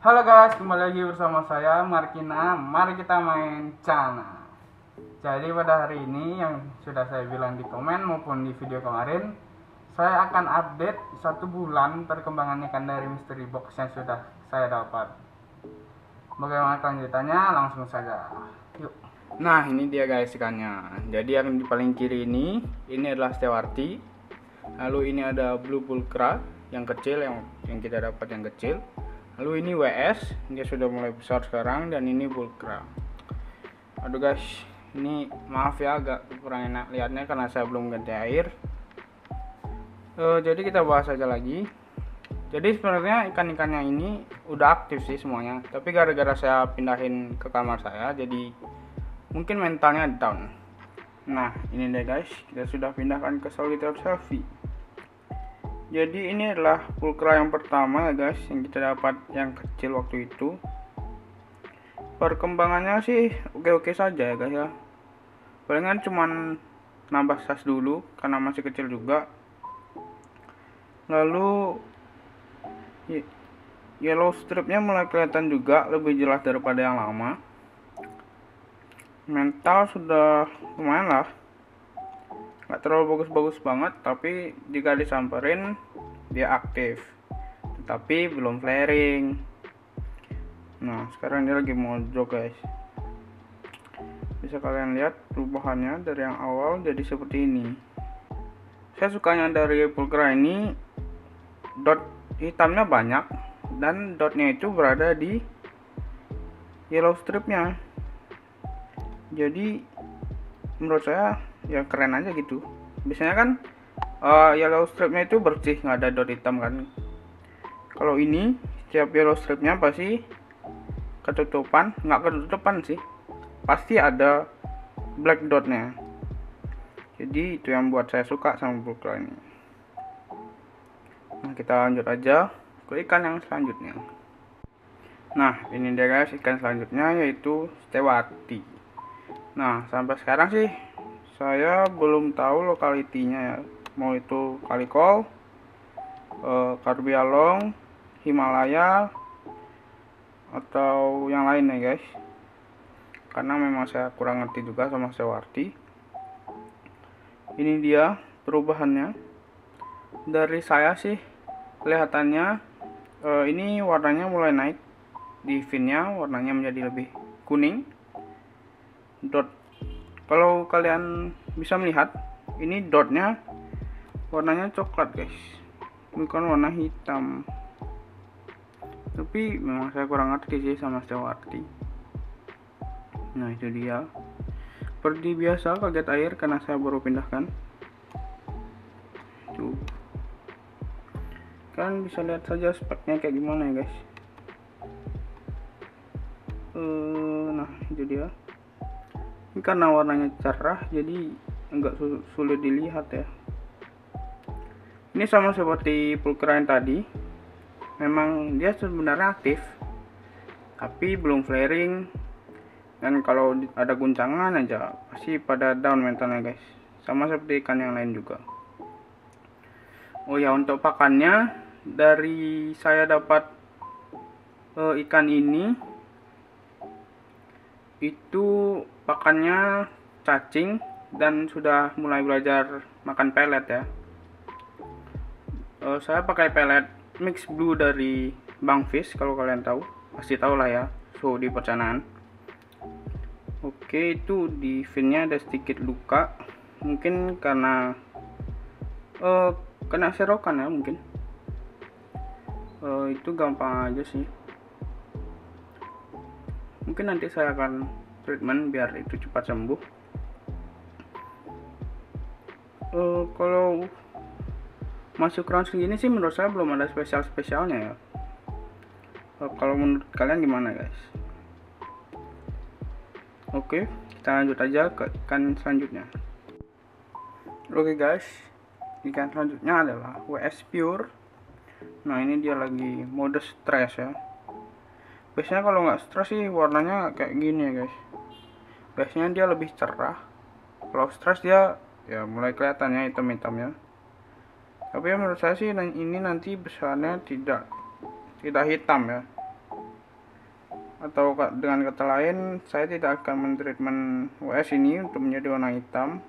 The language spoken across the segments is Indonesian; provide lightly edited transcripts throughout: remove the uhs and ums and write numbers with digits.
Halo guys, kembali lagi bersama saya Markina. Mari kita main Cana. Jadi pada hari ini yang sudah saya bilang di komen maupun di video kemarin, saya akan update 1 bulan perkembangan ikan dari mystery box yang sudah saya dapat. Bagaimana kelanjutannya? Langsung saja. Yuk. Nah, ini dia guys ikannya. Jadi yang di paling kiri ini adalah stewarti. Lalu ini ada blue pulcra yang kecil, yang kita dapat yang kecil. Lalu ini WS, dia sudah mulai besar sekarang, dan ini pulcra. Aduh guys, ini maaf ya agak kurang enak lihatnya karena saya belum ganti air. Jadi kita bahas aja lagi. Jadi sebenarnya ikan-ikannya ini udah aktif sih semuanya, tapi gara-gara saya pindahin ke kamar saya, jadi mungkin mentalnya down. Nah ini deh guys, kita sudah pindahkan ke solitaire selfie. Jadi ini adalah pulcra yang pertama ya guys, yang kita dapat yang kecil waktu itu. Perkembangannya sih oke-oke saja ya guys ya. Palingan cuman nambah size dulu karena masih kecil juga. Lalu yellow stripnya mulai kelihatan juga lebih jelas daripada yang lama. Mental sudah lumayan lah, nggak terlalu bagus-bagus banget, tapi jika disamperin dia aktif, tetapi belum flaring. Nah sekarang dia lagi mojok guys, bisa kalian lihat perubahannya dari yang awal jadi seperti ini. Saya sukanya dari pulcra ini, dot hitamnya banyak dan dotnya itu berada di yellow stripnya. Jadi menurut saya ya keren aja gitu. Biasanya kan yellow stripnya itu bersih, nggak ada dot hitam kan. Kalau ini setiap yellow stripnya pasti ketutupan, nggak ketutupan sih, pasti ada black dotnya. Jadi itu yang buat saya suka sama pulcra ini. Nah kita lanjut aja ke ikan yang selanjutnya. Nah ini dia guys, ikan selanjutnya yaitu stewarti. Nah sampai sekarang sih saya belum tahu lokalitinya ya, mau itu Kalikol, Karbialong, Himalaya, atau yang lain ya guys, karena memang saya kurang ngerti juga sama stewarti. Ini dia perubahannya. Dari saya sih kelihatannya ini warnanya mulai naik di finnya, warnanya menjadi lebih kuning. Dot, kalau kalian bisa melihat, ini dotnya warnanya coklat guys, bukan warna hitam. Tapi memang saya kurang ngerti sih sama stewarti. Nah itu dia, seperti biasa kaget air karena saya baru pindahkan. Tuh, kalian bisa lihat saja speknya kayak gimana ya guys. Nah itu dia. Ini karena warnanya cerah jadi enggak sulit dilihat ya. Ini sama seperti pulcra yang tadi, memang dia sebenarnya aktif tapi belum flaring, dan kalau ada guncangan aja pasti pada down mentalnya guys, sama seperti ikan yang lain juga. Oh ya, untuk pakannya dari saya dapat ikan ini itu pakannya cacing dan sudah mulai belajar makan pelet ya. Saya pakai pelet mix blue dari Bang Fish, kalau kalian tahu pasti tahu lah ya, suhu di percanaan. Oke, itu di finnya ada sedikit luka, mungkin karena kena serokan ya mungkin. Itu gampang aja sih, mungkin nanti saya akan treatment biar itu cepat sembuh. Kalau masuk round segini sih menurut saya belum ada spesialnya ya. Kalau menurut kalian gimana guys? Oke, kita lanjut aja ke ikan selanjutnya. Oke guys, ikan selanjutnya adalah WS Pure. Nah ini dia lagi mode stress ya. Biasanya kalau nggak stres sih warnanya kayak gini ya guys. Biasanya dia lebih cerah. Kalau stres dia ya mulai kelihatannya hitam-hitamnya. Tapi ya menurut saya sih ini nanti besarnya tidak hitam ya. atau dengan kata lain, saya tidak akan mentreatment WS ini untuk menjadi warna hitam,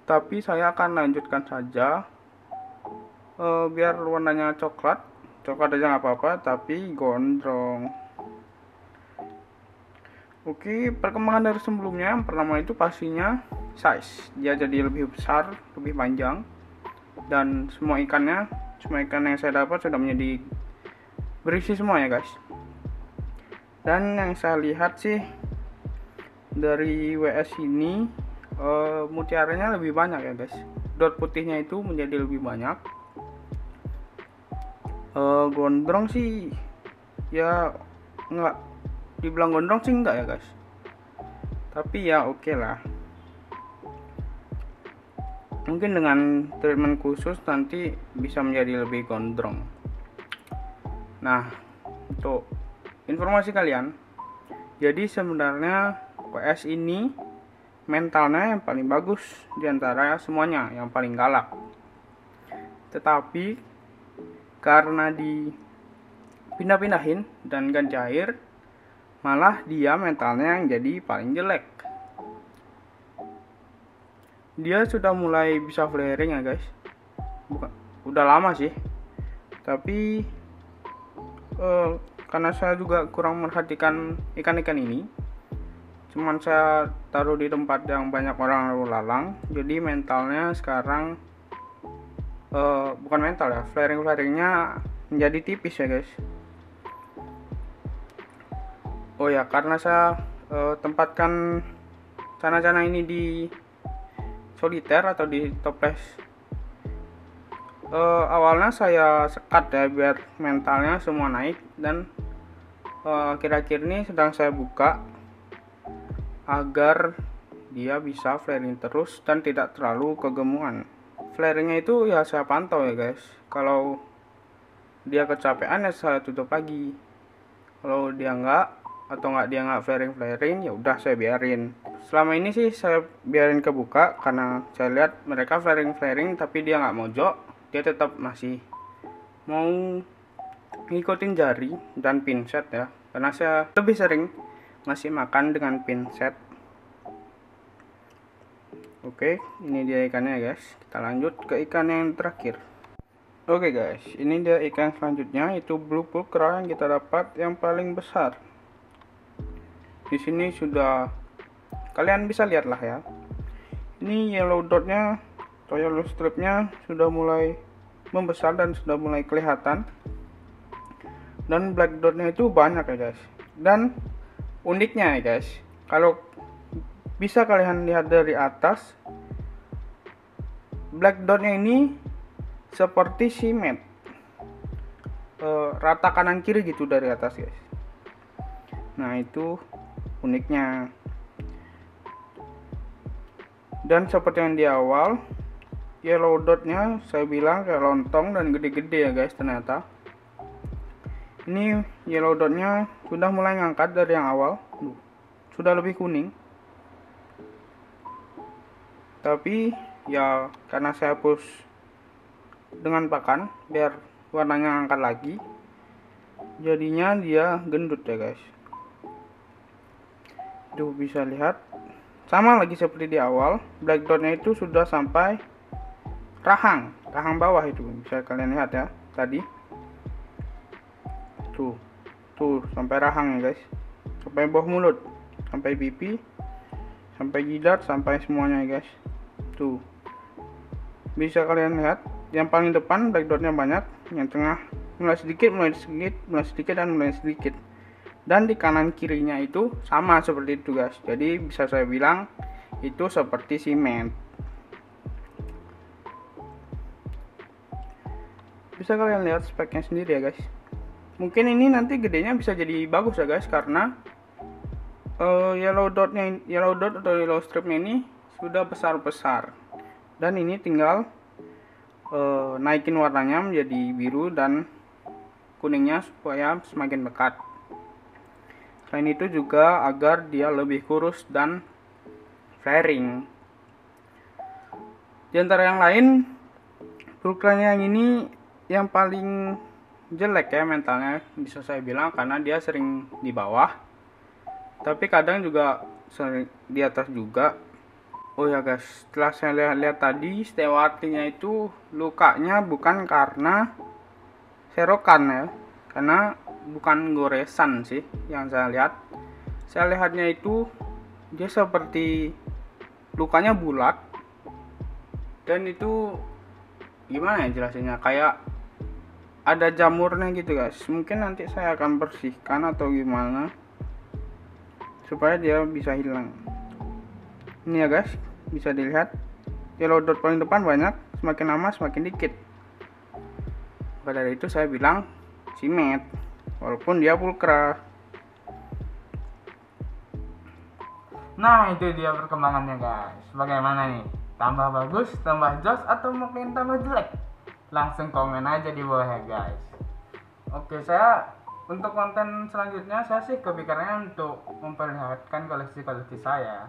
tapi saya akan lanjutkan saja biar warnanya coklat aja nggak apa-apa, tapi gondrong. Oke, perkembangan dari sebelumnya, yang pertama itu pastinya size, dia jadi lebih besar, lebih panjang, dan semua ikan yang saya dapat sudah menjadi berisi semua ya guys. Dan yang saya lihat sih dari WS ini mutiaranya lebih banyak ya guys, dot putihnya itu menjadi lebih banyak. Gondrong sih ya enggak, dibilang gondrong sih enggak ya guys, tapi ya oke lah, mungkin dengan treatment khusus nanti bisa menjadi lebih gondrong. Nah, untuk informasi kalian, jadi sebenarnya WS ini mentalnya yang paling bagus diantara semuanya, yang paling galak. Tetapi karena dipindah-pindahin dan ganti air, malah dia mentalnya yang jadi paling jelek. Dia sudah mulai bisa flaring ya guys, udah lama sih, tapi karena saya juga kurang merhatikan ikan-ikan ini, cuman saya taruh di tempat yang banyak orang lalu lalang, jadi mentalnya sekarang bukan mental ya, flaringnya menjadi tipis ya guys. Oh ya, karena saya tempatkan cana-cana ini di soliter atau di toples, awalnya saya sekat ya biar mentalnya semua naik, dan akhir-akhir ini sedang saya buka agar dia bisa flaring terus dan tidak terlalu kegemukan. Flaringnya itu ya saya pantau ya guys, kalau dia kecapean ya saya tutup lagi, kalau dia nggak flaring ya udah saya biarin. Selama ini sih saya biarin kebuka karena saya lihat mereka flaring tapi dia nggak mojok, dia tetap masih mau ngikutin jari dan pinset ya, karena saya lebih sering ngasih makan dengan pinset. Oke, ini dia ikannya guys. Kita lanjut ke ikan yang terakhir. Oke guys, ini dia ikan selanjutnya, itu blue pulcra yang kita dapat yang paling besar. Di sini sudah kalian bisa lihat lah ya. Ini yellow dotnya atau yellow stripnya sudah mulai membesar dan sudah mulai kelihatan. Dan black dotnya itu banyak ya guys. Dan uniknya ya guys, kalau bisa kalian lihat dari atas, black dotnya ini seperti simet, rata kanan kiri gitu dari atas guys. Nah itu uniknya. Dan seperti yang di awal, yellow dotnya saya bilang kayak lontong dan gede-gede ya guys. Ternyata ini yellow dotnya sudah mulai ngangkat dari yang awal, sudah lebih kuning. Tapi ya karena saya push dengan pakan biar warnanya ngangkat lagi, jadinya dia gendut ya guys. Tuh bisa lihat, sama lagi seperti di awal, black dotnya itu sudah sampai rahang bawah, itu bisa kalian lihat ya tadi. Tuh sampai rahang ya guys, sampai bawah mulut, sampai pipi, sampai jidat, sampai semuanya ya guys. Tuh bisa kalian lihat, yang paling depan black dotnya banyak, yang tengah mulai sedikit, dan mulai sedikit, dan di kanan kirinya itu sama seperti itu guys. Jadi bisa saya bilang itu seperti simen. Bisa kalian lihat speknya sendiri ya guys. Mungkin ini nanti gedenya bisa jadi bagus ya guys, karena yellow dot atau yellow stripnya ini sudah besar, dan ini tinggal naikin warnanya menjadi biru dan kuningnya supaya semakin pekat. Selain itu juga agar dia lebih kurus dan flaring. Di antara yang lain, pulcranya yang ini yang paling jelek ya mentalnya, bisa saya bilang, karena dia sering di bawah tapi kadang juga sering di atas juga. Oh ya guys, setelah saya lihat tadi, Stewartinya itu lukanya bukan karena serokan ya, karena bukan goresan sih yang saya lihat. Saya lihatnya itu dia seperti lukanya bulat, dan itu gimana ya jelasinnya, kayak ada jamurnya gitu guys. Mungkin nanti saya akan bersihkan atau gimana supaya dia bisa hilang. Ini ya guys, bisa dilihat yellow dot paling depan banyak, semakin lama semakin dikit. Maka dari itu saya bilang simet, walaupun dia pulkra. Nah, itu dia perkembangannya guys. Bagaimana nih? Tambah bagus, tambah jos, atau mungkin tambah jelek? Langsung komen aja di bawah ya guys. Oke, saya untuk konten selanjutnya saya sih kepikirannya untuk memperlihatkan koleksi-koleksi saya.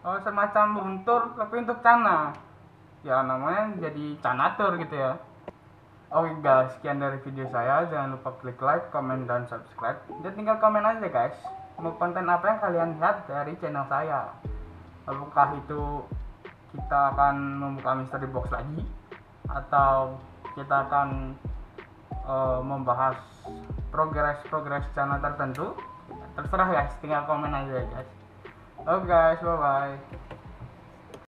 Semacam buntur tapi untuk cana. Ya namanya jadi canatur gitu ya. Oke guys, sekian dari video saya. Jangan lupa klik like, comment, dan subscribe. Dan tinggal komen aja guys, mau konten apa yang kalian lihat dari channel saya. Apakah itu kita akan membuka mystery box lagi, atau kita akan membahas progres channel tertentu? Terserah guys, tinggal komen aja guys. Oke guys, bye bye.